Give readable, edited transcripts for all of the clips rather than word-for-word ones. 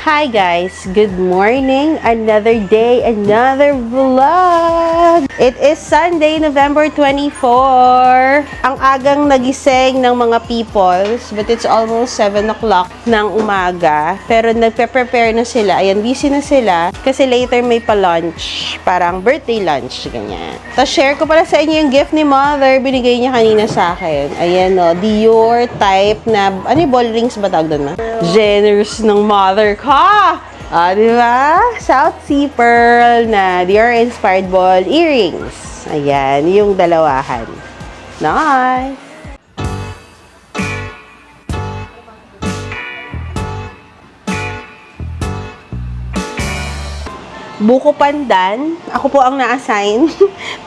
Hi guys! Good morning! Another day, another vlog! It is Sunday, November 24. Ang agang nagising ng mga peoples, but it's almost 7 o'clock ng umaga. Pero nagpe-prepare na sila. Ayan, busy na sila. Kasi later may pa-lunch. Parang birthday lunch, ganyan. Tapos share ko pala sa inyo yung gift ni Mother. Binigay niya kanina sa akin. Ayan o, Dior type na, ano yung ball rings ba tawag doon, ma? Generous ng Mother ko! Di ba? South Sea Pearl na Dior-inspired ball earrings. Ayan, yung dalawahan. Nice! Buko pandan. Ako po ang na-assign.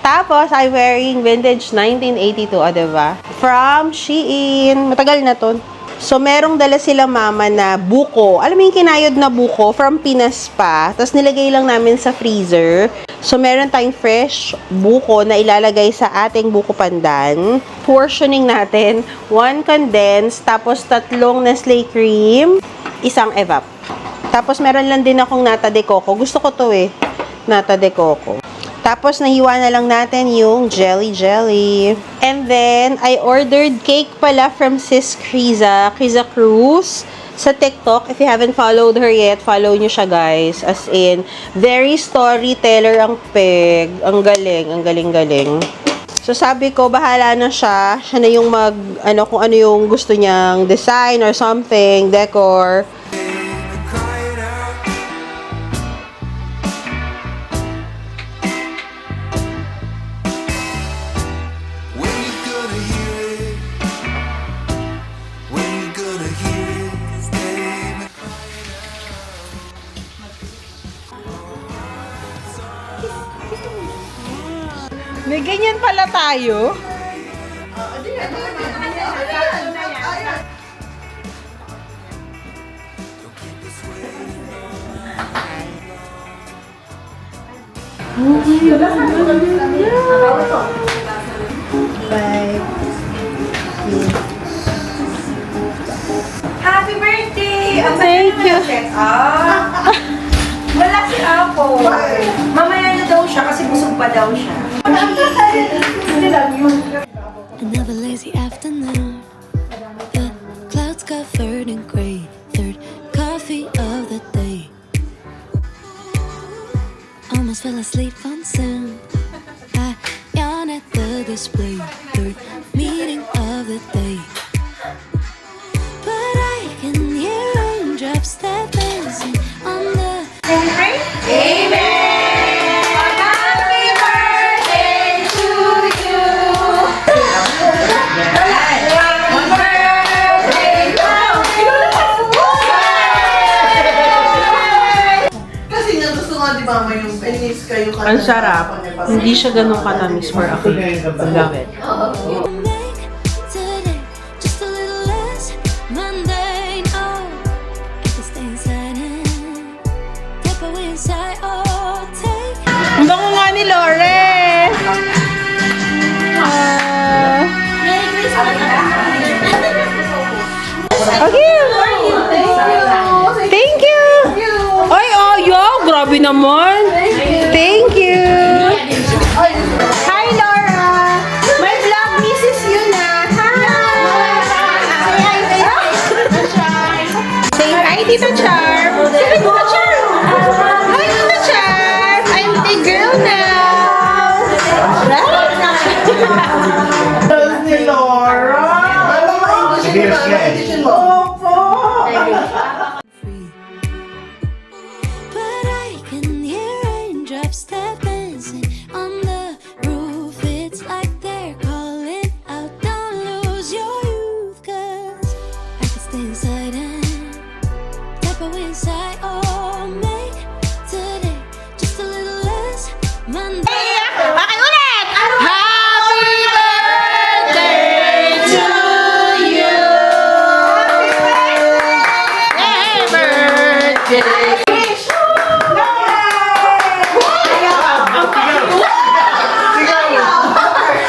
Tapos, I'm wearing vintage 1982, diba? From Shein. Matagal na to. So, merong dala silang mama na buko. Alam mo yung kinayod na buko from Pinas pa. Tapos, nilagay lang namin sa freezer. So, meron tayong fresh buko na ilalagay sa ating buko pandan. Portioning natin. 1 condensed, tapos 3 Nestle cream, 1 evap. Tapos, meron lang din akong nata de coco. Gusto ko to eh. Nata de coco. Tapos, nahiwa na lang natin yung jelly. And then, I ordered cake pala from Sis Criza Cruz sa TikTok. If you haven't followed her yet, follow nyo siya, guys. As in, very storyteller ang peg. Ang galing. So, sabi ko, bahala na siya. Siya na yung kung ano yung gusto niyang design or something, decor. May ganyan pala tayo. Bye. Happy birthday! Thank you. Wala si Apo. Mamaya na daw siya kasi busog pa daw siya. Another lazy afternoon. The clouds covered in gray. Third coffee of the day. Almost fell asleep on Zoom. I yawn at the display. Third meeting of the day. But I can hear raindrops that dancing on the. Amen! Happy birthday to you! Happy birthday to Kasi nga gusto nga di ba yung penis kayo ka. Ang sarap. Hindi siya ganun katamis for a cake. Love it. Make today just a little less mundane. Oh, I can stay inside and tap away inside. Oh, take. Ang bango nga ni Lore! Okay. Thank you. Ay, grabe naman. Thank you. Hi, Laura. My vlog misses you na. Say hi, Tita Charm. Say hi, Tita Charm. Hi, Tita Charm. I'm the girl now. Ni Laura! Alam mo, English yun ba? English mo? Opo! Free. But I can hear raindrops that dancing on the roof. It's like they're calling out, don't lose your youth, 'cause I can stay inside and tap away inside. Oh, make today just a little less mundane. Okay, ulit! Happy birthday to you! Happy birthday!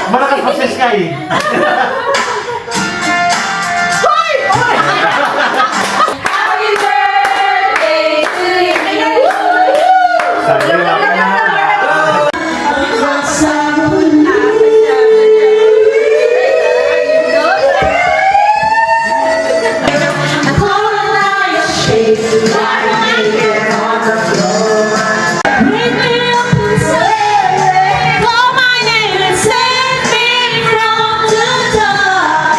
Malakas pa si Sky. Happy birthday Call my name and save me from the dark.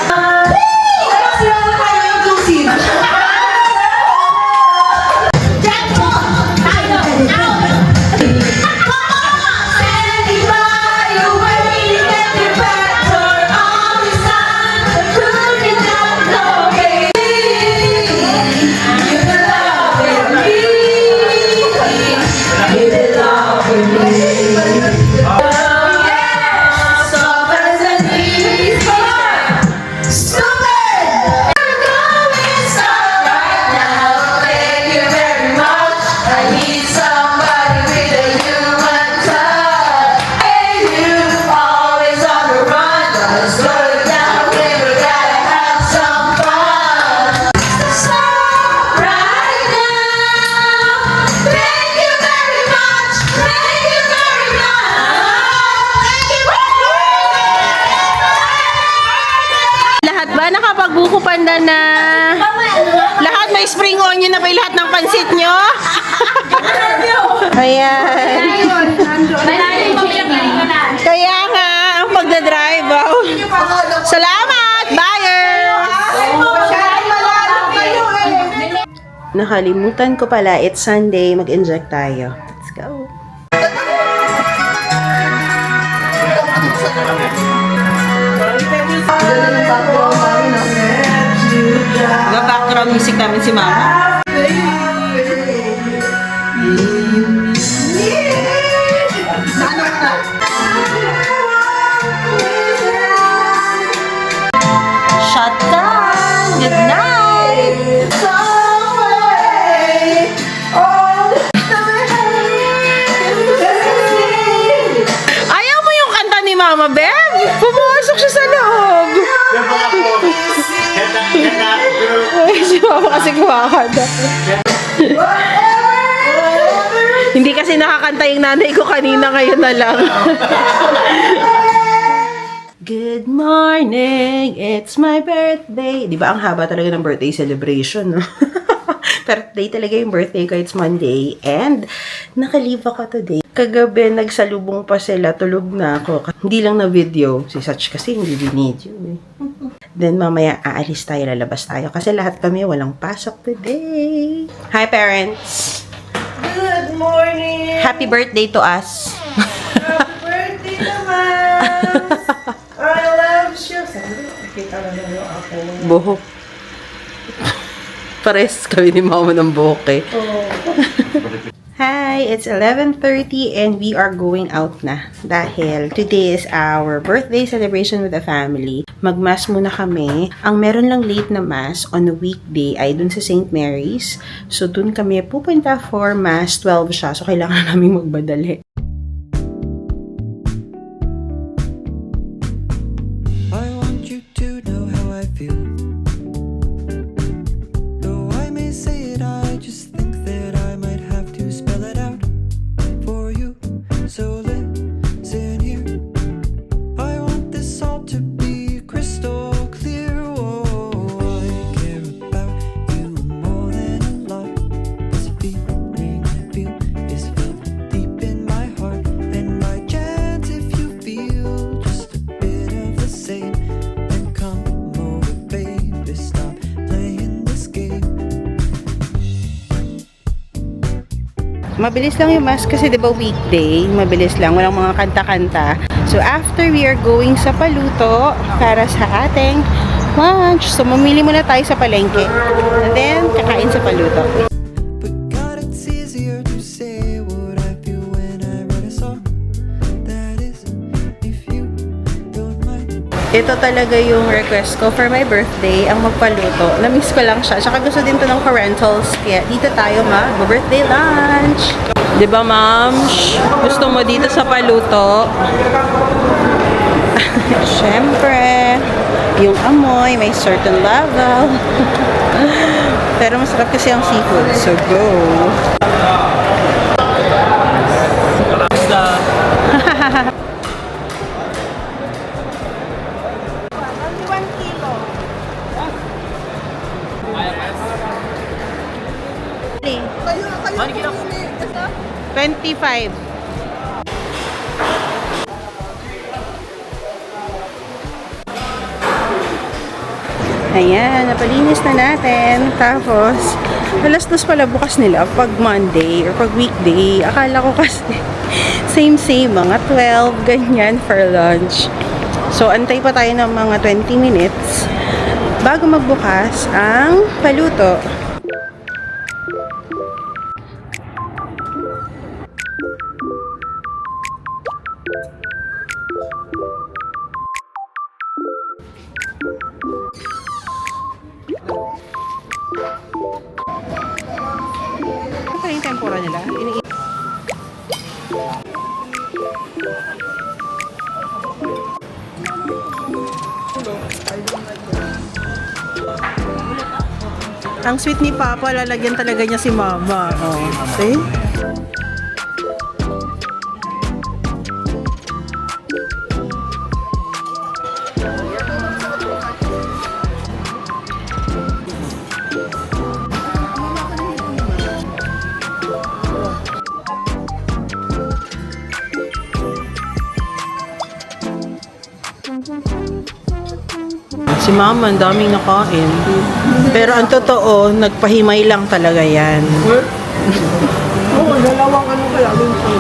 Lahat ba nakapagbuko panda na? Lahat may spring onion na ba yung lahat ng pansit nyo? Ayan. Kaya nga, ang pagdadrive. Wow. Salamat, buyers! Nakalimutan ko pala, it's Sunday, mag-inject tayo. Let's go. Background music namin si Mama. Shut down. Good night. Ayaw mo yung kanta ni Mama, Beb? Pumasok siya sa loob. Ay, si Mama kasi kumakanta. Hindi kasi nakakanta yung nanay ko kanina, ngayon na lang. Good morning, it's my birthday. Di ba ang haba talaga ng birthday celebration, no? Birthday talaga yung birthday ko, it's Monday. And naka-leave ako today. Kagabi, nagsalubong pa sila, tulog na ako. Hindi lang na video. Si Sach kasi hindi binidyo. Then mamaya aalis tayo, lalabas tayo. Kasi lahat kami walang pasok today. Hi parents! Good morning! Happy birthday to us! Happy birthday naman! I love you! Sabi, nakita na lang yung ako. Buhok. Pares kami ni Mama ng buhok eh. Hi, it's 11:30 and we are going out na. Dahil today is our birthday celebration with the family. Mag-mass muna kami. Ang meron lang late na mass on a weekday ay dun sa St. Mary's. So dun kami pupunta for mass. 12 siya. So kailangan namin magbadali. I want you to know how I feel. Though I may say it, I just think that I might have to spell it out for you. So listen here. I want this all to be crystal clear. Oh, I care about you more than a lot. This feeling I feel is felt deep in my heart. And by chance, if you feel just a bit of the same, then come over, baby, stop playing this game. Mabilis lang yung mass kasi 'di ba weekday, mabilis lang, walang mga kanta-kanta. So after we are going sa Paluto para sa ating lunch. So mamili muna tayo sa palengke. And then kakain sa Paluto. But God, it's easier to say what I feel when I write a song. That is, if you don't mind. Ito talaga yung request ko for my birthday, ang magpaluto. Na-miss ko lang siya. Tsaka gusto din to ng parentals. Kaya dito tayo mag-birthday lunch. 'Di ba, ma'am? Gusto mo dito sa Paluto? Siyempre, yung amoy may certain level. Pero masarap kasi ang seafood. So, go! 25. Ayan, napalinis na natin. Tapos, alas 2 pala bukas nila pag Monday or pag weekday. Akala ko kasi same, mga 12, ganyan for lunch. So, antay pa tayo ng mga 20 minutes bago magbukas ang paluto. Ano pa yung tempura nila? Ang sweet ni Papa, lalagyan talaga niya si Mama. Oh, see? Si Mama, ang daming nakain. Pero ang totoo, nagpahimay lang talaga yan. Oo, dalawang ano kaya dun sa'yo.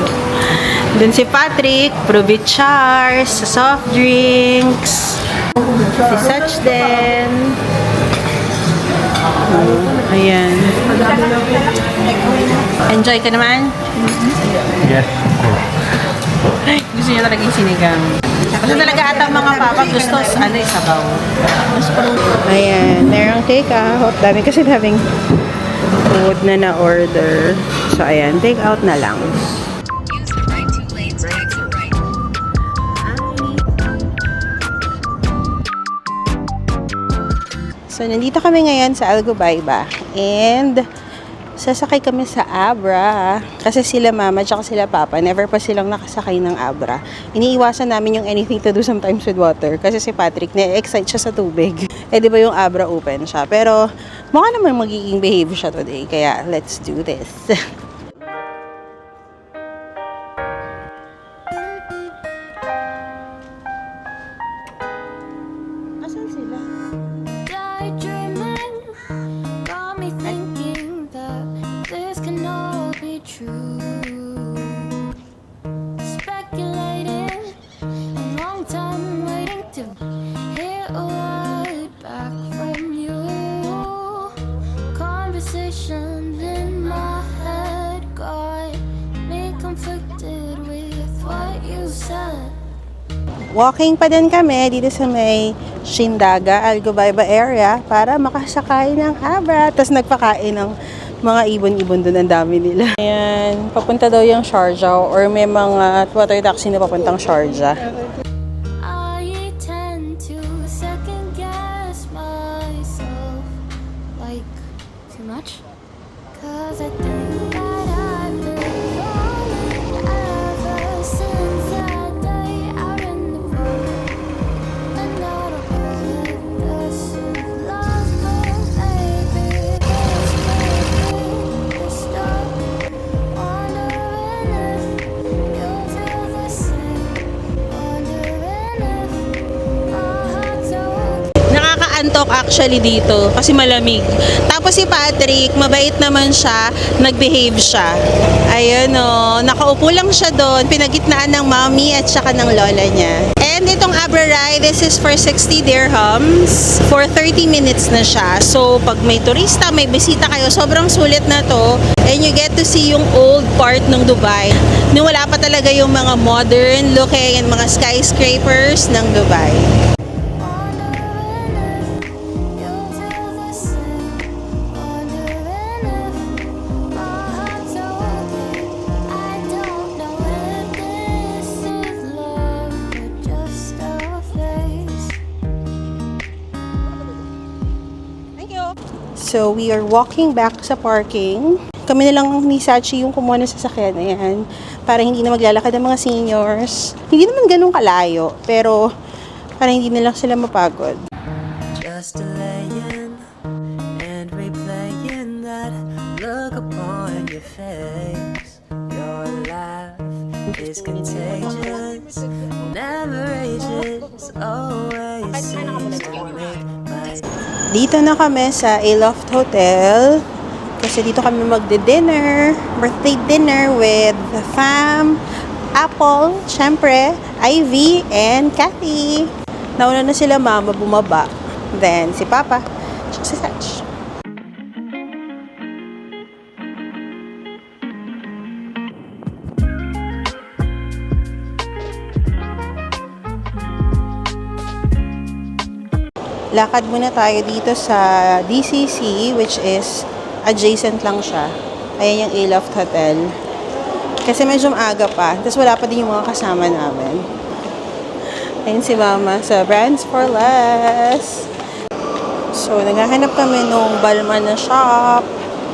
Dun si Patrick, Provichars, sa soft drinks. Si Sach din. Ayan. Enjoy ka naman? Yes. Gusto niya talaga yung sinigang. Kasi talaga ata mga papa gusto sabaw. Ayan, merong take out. Dami kasi having food na na-order. So, ayan, take out na lang. Use the right 2 lanes to exit right. So, nandito kami ngayon sa Algubayba. And, sasakay kami sa Abra. Kasi sila Mama at sila Papa, never pa silang nakasakay ng Abra. Iniiwasan namin yung anything to do sometimes with water. Kasi si Patrick, na-excite siya sa tubig. Eh, di ba yung Abra open siya? Pero, mukha naman magiging behave siya today. Kaya, let's do this. Asan sila? Daydreaming got me thinking that this can all be true. Speculating, a long time waiting to hear a word back from you. Conversations in my head got me conflicted with what you said. Walking pa din kami dito sa may Shindaga, Algubayba area para makasakay ng Abra. Tapos nagpakain ng mga ibon-ibon doon. Ang dami nila. Ayan, papunta daw yung Sharjah or may mga water taxi na papuntang Sharjah. I tend to second guess myself, like too much. 'Cause I think that I've been falling ever since that day out in the road. And I don't get this love, but maybe this may be the start. Wondering if you feel the same. Wondering if our hearts are Nakakaantok actually dito kasi malamig. Tapos si Patrick, mabait naman siya, nag-behave siya. Ayun o, nakaupo lang siya doon, pinagitnaan ng mommy at saka ng lola niya. And itong Abra ride, this is for 60 dirhams. For 30 minutes na siya. So, pag may turista, may bisita kayo, sobrang sulit na to. And you get to see yung old part ng Dubai. Nung wala pa talaga yung mga modern looking and mga skyscrapers ng Dubai. So, we are walking back sa parking. Kami na lang ni Sachi yung kumuha ng sasakyan na yan para hindi na maglalakad ng mga seniors. Hindi naman ganun kalayo, pero para hindi na lang sila mapagod. Just laying and replaying that look upon your face. face. Your laugh is contagious, never ages, always seems to make my Dito na kami sa Aloft Hotel. Kasi dito kami magdi-dinner. Birthday dinner with Fam, Apple, syempre, Ivy, and Kathy. Nauna na sila mama bumaba. Then, si Papa. Tsaka si Sach. Lakad muna tayo dito sa DCC, which is adjacent lang siya. Ayan yung Aloft Hotel. Kasi medyo maaga pa. Tapos wala pa din yung mga kasama namin. Ayun si Mama sa Brands for Less. So, naghahanap kami nung Balmain na shop.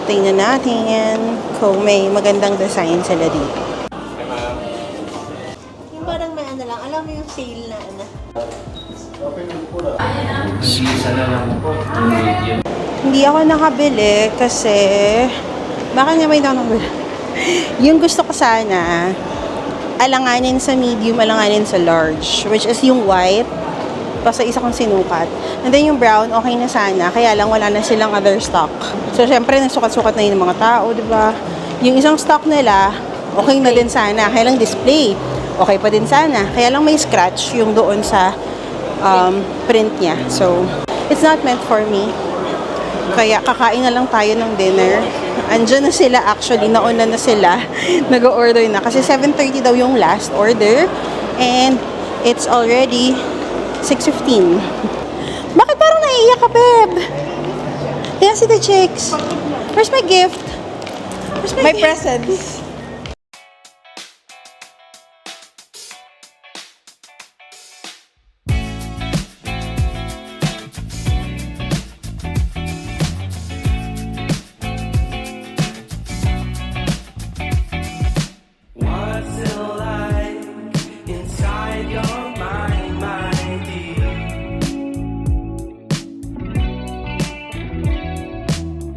Tingnan natin kung may magandang design sila dito. Yung parang may ano lang, alam mo yung sale na ano. Hindi ako nakabili kasi baka niya may nakabili. Yung gusto ko sana alanganin sa medium, alanganin sa large, which is yung white pa sa isa kong sinukat. And then yung brown, okay na sana, kaya lang wala na silang other stock. So syempre nasukat-sukat na yung mga tao, di ba? Yung isang stock nila, okay na din sana, kaya lang display. Okay pa din sana, kaya lang may scratch yung doon sa print niya. So, it's not meant for me. Kaya kakain na lang tayo ng dinner. Andiyan na sila actually, nauna na sila. Nag-order na. Kasi 7:30 daw yung last order. And it's already 6:15. Bakit parang naiiyak ka, Beb? Kaya si the chicks. Where's my gift? Where's my gift? presents. What's it like inside your mind, my dear?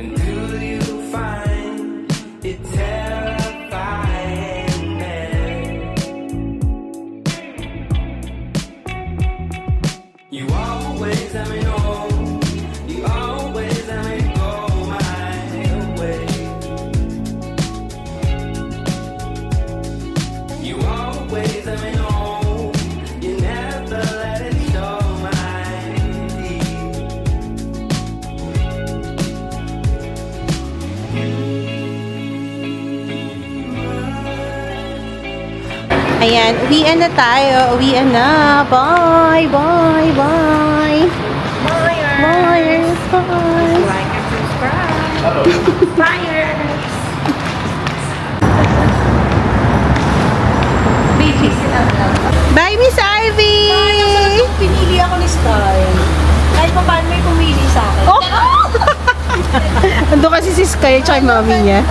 And do you find it terrifying there? You always let me know. You always let me go my way. You always let me know. You never let it show my deed. Ayan, uwian na tayo. Uwian na. Bye, bye, bye. Bye. Bye. Like and subscribe. Buyers! Baby, sila lang. Bye, Miss Ivy! Pinili ako ni Sky. Kahit pa paano may pumili sa akin. Oh! Ando kasi si Sky at yung mami niya.